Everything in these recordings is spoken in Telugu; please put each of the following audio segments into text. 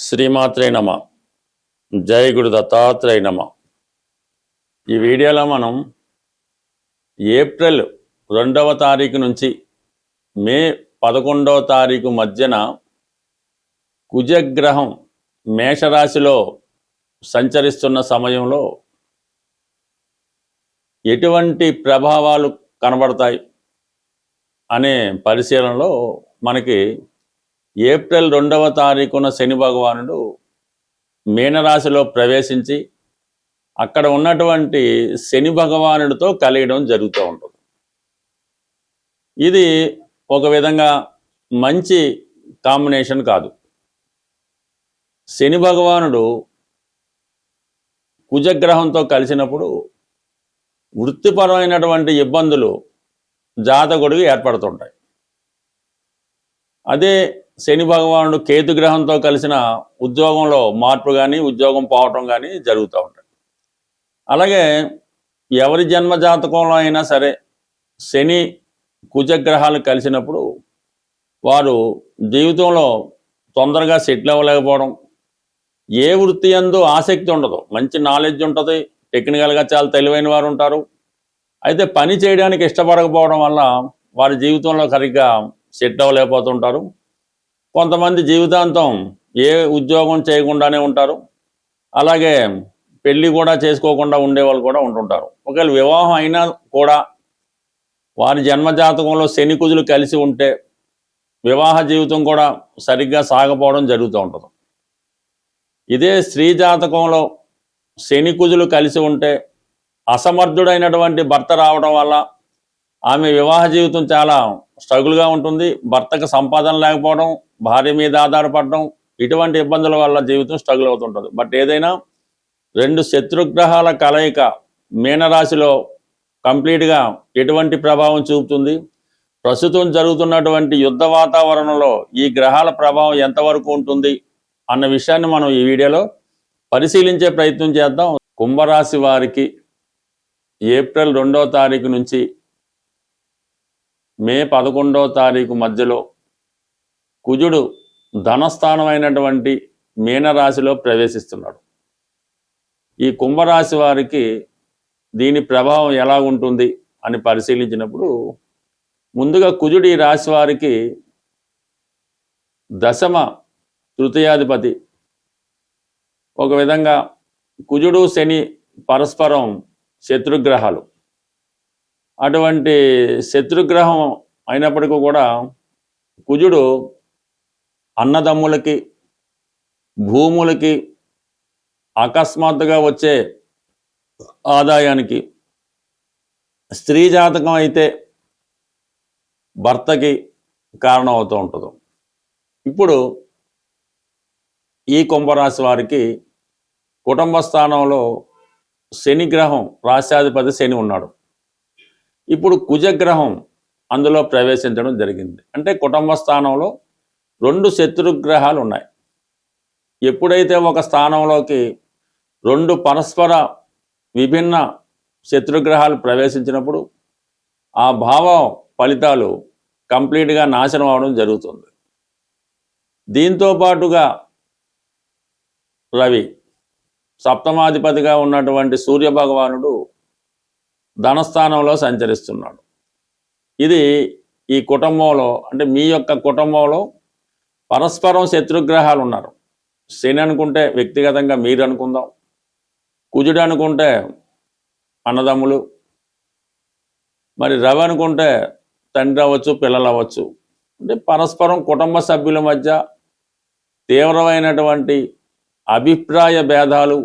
శ్రీమాత్రే నమ. జై గురు దత్తాత్రేయ నమ. ఈ వీడియోలో మనం ఏప్రిల్ 2వ తారీఖు నుంచి మే 11వ తారీఖు మధ్యన కుజగ్రహం మేషరాశిలో సంచరిస్తున్న సమయంలో ఎటువంటి ప్రభావాలు కనబడతాయి అనే పరిశీలనలో మనకి ఏప్రిల్ 2వ తారీఖున శని భగవానుడు మీనరాశిలో ప్రవేశించి అక్కడ ఉన్నటువంటి శని భగవానుడితో కలియడం జరుగుతూ ఉంటుంది. ఇది ఒక విధంగా మంచి కాంబినేషన్ కాదు. శని భగవానుడు కుజగ్రహంతో కలిసినప్పుడు వృత్తిపరమైనటువంటి ఇబ్బందులు జాతకుడికి ఏర్పడుతుంటాయి. అదే శని భగవానుడు కేతుగ్రహంతో కలిసిన ఉద్యోగంలో మార్పు కానీ ఉద్యోగం పోవటం కానీ జరుగుతూ ఉంటాయి. అలాగే ఎవరి జన్మ జాతకంలో అయినా సరే శని కుజగ్రహాలు కలిసినప్పుడు వారు జీవితంలో తొందరగా సెటిల్ అవ్వలేకపోవడం, ఏ వృత్తి యందు ఆసక్తి ఉండదు, మంచి నాలెడ్జ్ ఉంటుంది, టెక్నికల్గా చాలా తెలివైన వారు ఉంటారు, అయితే పని చేయడానికి ఇష్టపడకపోవడం వల్ల వారి జీవితంలో సరిగ్గా సెట్ అవ్వలేకపోతుంటారు. కొంతమంది జీవితాంతం ఏ ఉద్యోగం చేయకుండానే ఉంటారు. అలాగే పెళ్ళి కూడా చేసుకోకుండా ఉండేవాళ్ళు కూడా ఉంటుంటారు. ఒకవేళ వివాహం అయినా కూడా వారి జన్మజాతకంలో శని కుజులు కలిసి ఉంటే వివాహ జీవితం కూడా సరిగ్గా సాగపోవడం జరుగుతూ ఉంటుంది. ఇదే స్త్రీ జాతకంలో శని కుజులు కలిసి ఉంటే అసమర్థుడైనటువంటి భర్త రావడం వల్ల ఆమె వివాహ జీవితం చాలా స్ట్రగుల్గా ఉంటుంది. భర్తకు సంపాదన లేకపోవడం, భార్య మీద ఆధారపడడం, ఇటువంటి ఇబ్బందుల వల్ల జీవితం స్ట్రగుల్ అవుతుంటుంది. బట్ ఏదైనా రెండు శత్రుగ్రహాల కలయిక మీనరాశిలో కంప్లీట్గా ఎటువంటి ప్రభావం చూపుతుంది, ప్రస్తుతం జరుగుతున్నటువంటి యుద్ధ వాతావరణంలో ఈ గ్రహాల ప్రభావం ఎంతవరకు ఉంటుంది అన్న విషయాన్ని మనం ఈ వీడియోలో పరిశీలించే ప్రయత్నం చేద్దాం. కుంభరాశి వారికి ఏప్రిల్ 2వ తారీఖు నుంచి మే 11వ తారీఖు మధ్యలో కుజుడు ధనస్థానమైనటువంటి మీనరాశిలో ప్రవేశిస్తున్నాడు. ఈ కుంభరాశి వారికి దీని ప్రభావం ఎలా ఉంటుంది అని పరిశీలించినప్పుడు ముందుగా కుజుడు ఈ రాశి వారికి దశమ తృతీయాధిపతి. ఒక విధంగా కుజుడు శని పరస్పరం శత్రుగ్రహాలు. అటువంటి శత్రుగ్రహం అయినప్పటికీ కూడా కుజుడు అన్నదమ్ములకి, భూములకి, అకస్మాత్తుగా వచ్చే ఆదాయానికి, స్త్రీ జాతకం అయితే భర్తకి కారణం అవుతూ ఉంటుంది. ఇప్పుడు ఈ కుంభరాశి వారికి కుటుంబ స్థానంలో శని గ్రహం, రాశ్యాధిపతి శని ఉన్నాడు. ఇప్పుడు కుజగ్రహం అందులో ప్రవేశించడం జరిగింది. అంటే కుటుంబ స్థానంలో 2 శత్రుగ్రహాలు ఉన్నాయి. ఎప్పుడైతే ఒక స్థానంలోకి 2 పరస్పర విభిన్న శత్రుగ్రహాలు ప్రవేశించినప్పుడు ఆ భావం ఫలితాలు కంప్లీట్గా నాశనం అవడం జరుగుతుంది. దీంతో పాటుగా రవి సప్తమాధిపతిగా ఉన్నటువంటి సూర్య భగవానుడు ధనస్థానంలో సంచరిస్తున్నాడు. ఇది ఈ కుటుంబంలో, అంటే మీ యొక్క కుటుంబంలో పరస్పరం శత్రుగ్రహాలు ఉన్నారు. శని అనుకుంటే వ్యక్తిగతంగా మీరు అనుకుందాం, కుజుడు అనుకుంటే అన్నదమ్ములు, మరి రవి అనుకుంటే తండ్రి అవ్వచ్చు, పిల్లలు అవ్వచ్చు. అంటే పరస్పరం కుటుంబ సభ్యుల మధ్య తీవ్రమైనటువంటి అభిప్రాయ భేదాలు,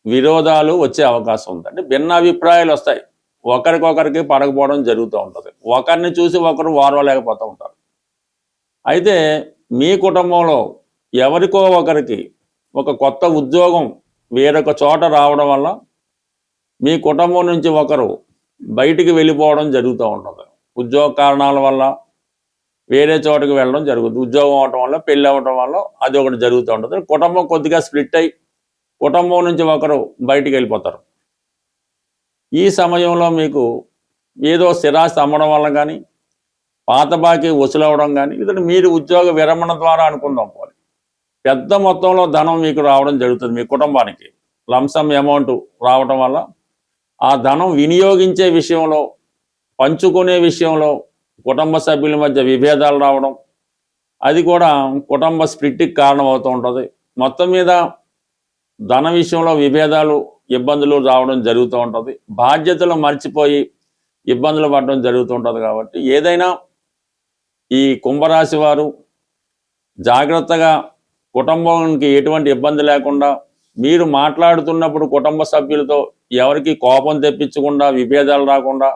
విరోధాలు వచ్చే అవకాశం ఉంది. అంటే భిన్న అభిప్రాయాలు వస్తాయి, ఒకరికొకరికి పడకపోవడం జరుగుతూ ఉంటుంది. ఒకరిని చూసి ఒకరు ఓర్వలేకపోతూ ఉంటారు. అయితే మీ కుటుంబంలో ఎవరికో ఒకరికి ఒక కొత్త ఉద్యోగం వేరొక చోట రావడం వల్ల మీ కుటుంబం నుంచి ఒకరు బయటికి వెళ్ళిపోవడం జరుగుతూ ఉంటుంది. ఉద్యోగ కారణాల వల్ల వేరే చోటుకి వెళ్ళడం జరుగుతుంది. ఉద్యోగం అవటం వల్ల, పెళ్ళి అవ్వటం వల్ల అది ఒకటి జరుగుతూ ఉంటుంది. కుటుంబం కొద్దిగా స్ప్లిట్ అయ్యి కుటుంబం నుంచి ఒకరు బయటికి వెళ్ళిపోతారు. ఈ సమయంలో మీకు ఏదో స్థిరాస్తి అమ్మడం వల్ల కానీ, పాత బాకీ వసూలవడం కానీ, ఇది మీరు ఉద్యోగ విరమణ ద్వారా అనుకుందాం పోలి, పెద్ద మొత్తంలో ధనం మీకు రావడం జరుగుతుంది. మీ కుటుంబానికి లంసమ్ అమౌంట్ రావడం వల్ల ఆ ధనం వినియోగించే విషయంలో, పంచుకునే విషయంలో కుటుంబ సభ్యుల మధ్య విభేదాలు రావడం, అది కూడా కుటుంబ స్ప్లిట్కి కారణం అవుతూ ఉంటుంది. మొత్తం మీద ధన విషయంలో విభేదాలు, ఇబ్బందులు రావడం జరుగుతూ ఉంటుంది. బాధ్యతలు మర్చిపోయి ఇబ్బందులు పడడం జరుగుతూ ఉంటుంది. కాబట్టి ఏదైనా ఈ కుంభరాశి వారు జాగ్రత్తగా కుటుంబానికి ఎటువంటి ఇబ్బంది లేకుండా, మీరు మాట్లాడుతున్నప్పుడు కుటుంబ సభ్యులతో ఎవరికి కోపం తెప్పించకుండా, విభేదాలు రాకుండా,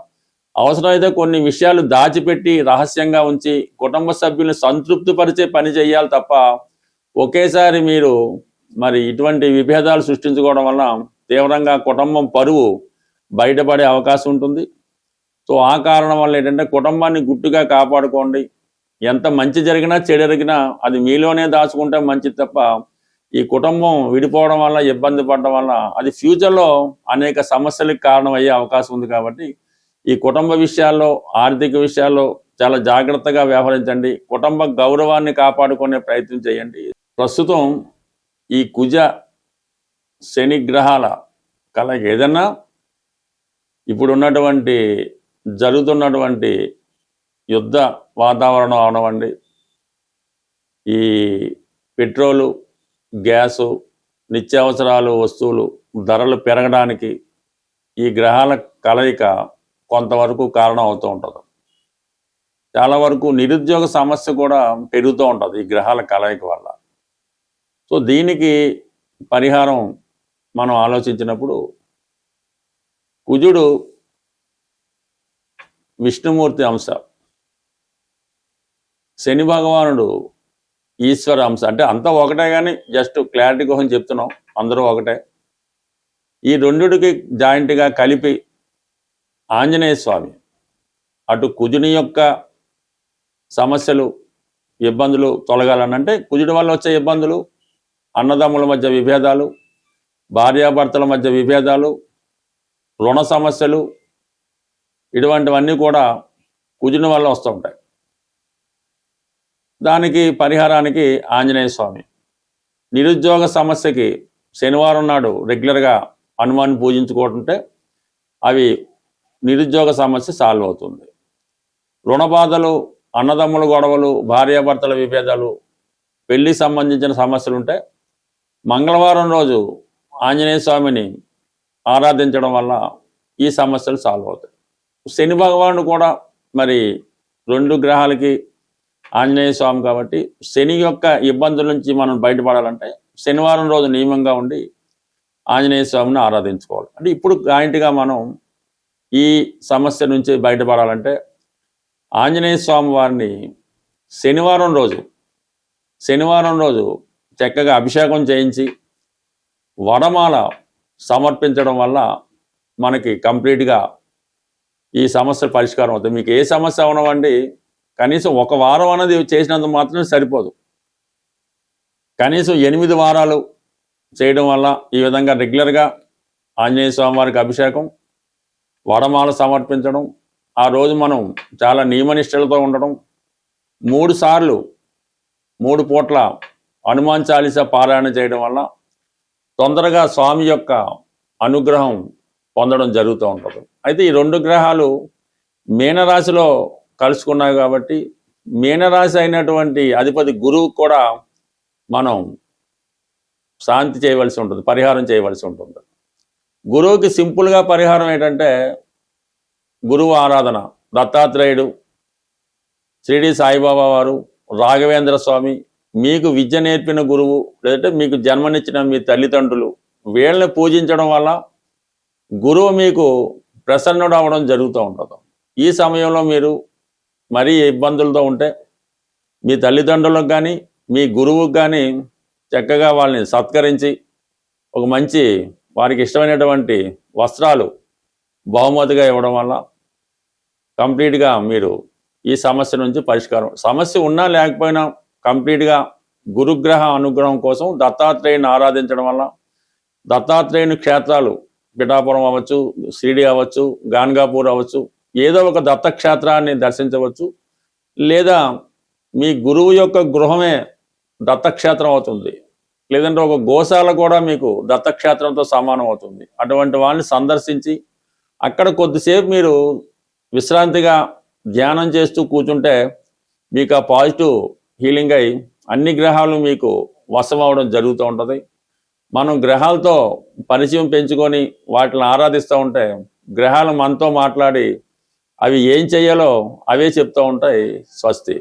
అవసరమైతే కొన్ని విషయాలు దాచిపెట్టి రహస్యంగా ఉంచి కుటుంబ సభ్యుల్ని సంతృప్తిపరిచే పని చేయాలి తప్ప ఒకేసారి మీరు మరి ఇటువంటి విభేదాలు సృష్టించుకోవడం వల్ల తీవ్రంగా కుటుంబం పరువు బయటపడే అవకాశం ఉంటుంది. సో ఆ కారణం వల్ల ఏంటంటే కుటుంబాన్ని గుట్టుగా కాపాడుకోండి. ఎంత మంచి జరిగినా చెడు జరిగినా అది మీలోనే దాచుకుంటే మంచిది తప్ప ఈ కుటుంబం విడిపోవడం వల్ల, ఇబ్బంది పడడం వల్ల అది ఫ్యూచర్లో అనేక సమస్యలకు కారణమయ్యే అవకాశం ఉంది. కాబట్టి ఈ కుటుంబ విషయాల్లో, ఆర్థిక విషయాల్లో చాలా జాగ్రత్తగా వ్యవహరించండి. కుటుంబ గౌరవాన్ని కాపాడుకునే ప్రయత్నం చేయండి. ప్రస్తుతం ఈ కుజ శని గ్రహాల కలయిక ఏదన్నా ఇప్పుడున్నటువంటి జరుగుతున్నటువంటి యుద్ధ వాతావరణం అవనవండి, ఈ పెట్రోలు, గ్యాసు, నిత్యావసరాలు వస్తువులు ధరలు పెరగడానికి ఈ గ్రహాల కలయిక కొంతవరకు కారణం అవుతూ ఉంటుంది. చాలా వరకు నిరుద్యోగ సమస్య కూడా పెరుగుతూ ఉంటుంది ఈ గ్రహాల కలయిక వల్ల. సో దీనికి పరిహారం మనం ఆలోచించినప్పుడు కుజుడు విష్ణుమూర్తి అంశ, శని భగవానుడు ఈశ్వర అంశ. అంటే అంతా ఒకటే, కానీ జస్ట్ క్లారిటీ కోసం చెప్తున్నాం, అందరూ ఒకటే. ఈ రెండుకి జాయింట్గా కలిపి ఆంజనేయ స్వామి అటు కుజుని యొక్క సమస్యలు, ఇబ్బందులు తొలగాలనంటే కుజుడి వల్ల వచ్చే ఇబ్బందులు, అన్నదమ్ముల మధ్య విభేదాలు, భార్యాభర్తల మధ్య విభేదాలు, రుణ సమస్యలు, ఇటువంటివన్నీ కూడా కుజుని వల్ల వస్తూ ఉంటాయి. దానికి పరిహారానికి ఆంజనేయ స్వామి. నిరుద్యోగ సమస్యకి శనివారం నాడు రెగ్యులర్గా హనుమాన్ని పూజించుకుంటుంటే అవి నిరుద్యోగ సమస్య సాల్వ్ అవుతుంది. రుణ బాధలు, అన్నదమ్ముల గొడవలు, భార్యాభర్తల విభేదాలు, పెళ్లి సంబంధించిన సమస్యలు ఉంటే మంగళవారం రోజు ఆంజనేయ స్వామిని ఆరాధించడం వల్ల ఈ సమస్యలు సాల్వ్ అవుతాయి. శని భగవానుడు కూడా మరి రెండు గ్రహాలకి ఆంజనేయ స్వామి కాబట్టి శని యొక్క ఇబ్బందుల నుంచి మనం బయటపడాలంటే శనివారం రోజు నియమంగా ఉండి ఆంజనేయ స్వామిని ఆరాధించుకోవాలి. అంటే ఇప్పుడు జాయింట్గా మనం ఈ సమస్య నుంచి బయటపడాలంటే ఆంజనేయ స్వామి వారిని శనివారం రోజు చక్కగా అభిషేకం చేయించి వడమాల సమర్పించడం వల్ల మనకి కంప్లీట్గా ఈ సమస్య పరిష్కారం అవుతుంది. మీకు ఏ సమస్య అవనవండి, కనీసం ఒక వారం అనేది చేసినందుకు మాత్రమే సరిపోదు. కనీసం 8 వారాలు చేయడం వల్ల ఈ విధంగా రెగ్యులర్గా ఆంజనేయ స్వామి వారికి అభిషేకం, వడమాల సమర్పించడం, ఆ రోజు మనం చాలా నియమనిష్టలతో ఉండడం, 3 సార్లు 3 పూట్ల హనుమాన్ చాలీసా పారాయణ చేయడం వల్ల తొందరగా స్వామి యొక్క అనుగ్రహం పొందడం జరుగుతూ ఉంటుంది. అయితే ఈ 2 గ్రహాలు మీనరాశిలో కలుసుకున్నాయి కాబట్టి మీనరాశి అయినటువంటి అధిపతి గురువు కూడా మనం శాంతి చేయవలసి ఉంటుంది, పరిహారం చేయవలసి ఉంటుంది. గురువుకి సింపుల్గా పరిహారం ఏంటంటే గురువు ఆరాధన, దత్తాత్రేయుడు, షిరిడి సాయిబాబా వారు, రాఘవేంద్ర స్వామి, మీకు విద్య నేర్పిన గురువు, లేదంటే మీకు జన్మనిచ్చిన మీ తల్లిదండ్రులు, వీళ్ళని పూజించడం వల్ల గురువు మీకు ప్రసన్నుడు అవ్వడం జరుగుతూ ఉంటుంది. ఈ సమయంలో మీరు మరీ ఇబ్బందులతో ఉంటే మీ తల్లిదండ్రులకు కానీ మీ గురువుకు కానీ చక్కగా వాళ్ళని సత్కరించి ఒక మంచి వారికి ఇష్టమైనటువంటి వస్త్రాలు బహుమతిగా ఇవ్వడం వల్ల కంప్లీట్గా మీరు ఈ సమస్య నుంచి పరిష్కారం. సమస్య ఉన్నా లేకపోయినా కంప్లీట్గా గురుగ్రహ అనుగ్రహం కోసం దత్తాత్రేయుని ఆరాధించడం వల్ల, దత్తాత్రేయుని క్షేత్రాలు పిఠాపురం అవ్వచ్చు, షిరిడి అవ్వచ్చు, గాన్గాపూర్ అవ్వచ్చు, ఏదో ఒక దత్తక్షేత్రాన్ని దర్శించవచ్చు. లేదా మీ గురువు యొక్క గృహమే దత్తక్షేత్రం అవుతుంది. లేదంటే ఒక గోశాల కూడా మీకు దత్తక్షేత్రంతో సమానం అవుతుంది. అటువంటి వాళ్ళని సందర్శించి అక్కడ కొద్దిసేపు మీరు విశ్రాంతిగా ధ్యానం చేస్తూ కూర్చుంటే మీకు ఆ పాజిటివ్ హీలింగ్ అయి అన్ని గ్రహాలు మీకు వశం అవడం జరుగుతూ ఉంటుంది. మనం గ్రహాలతో పరిచయం పెంచుకొని వాటిని ఆరాధిస్తూ ఉంటే గ్రహాలు మనతో మాట్లాడి అవి ఏం చేయాలో అవే చెప్తూ ఉంటాయి. స్వస్తి.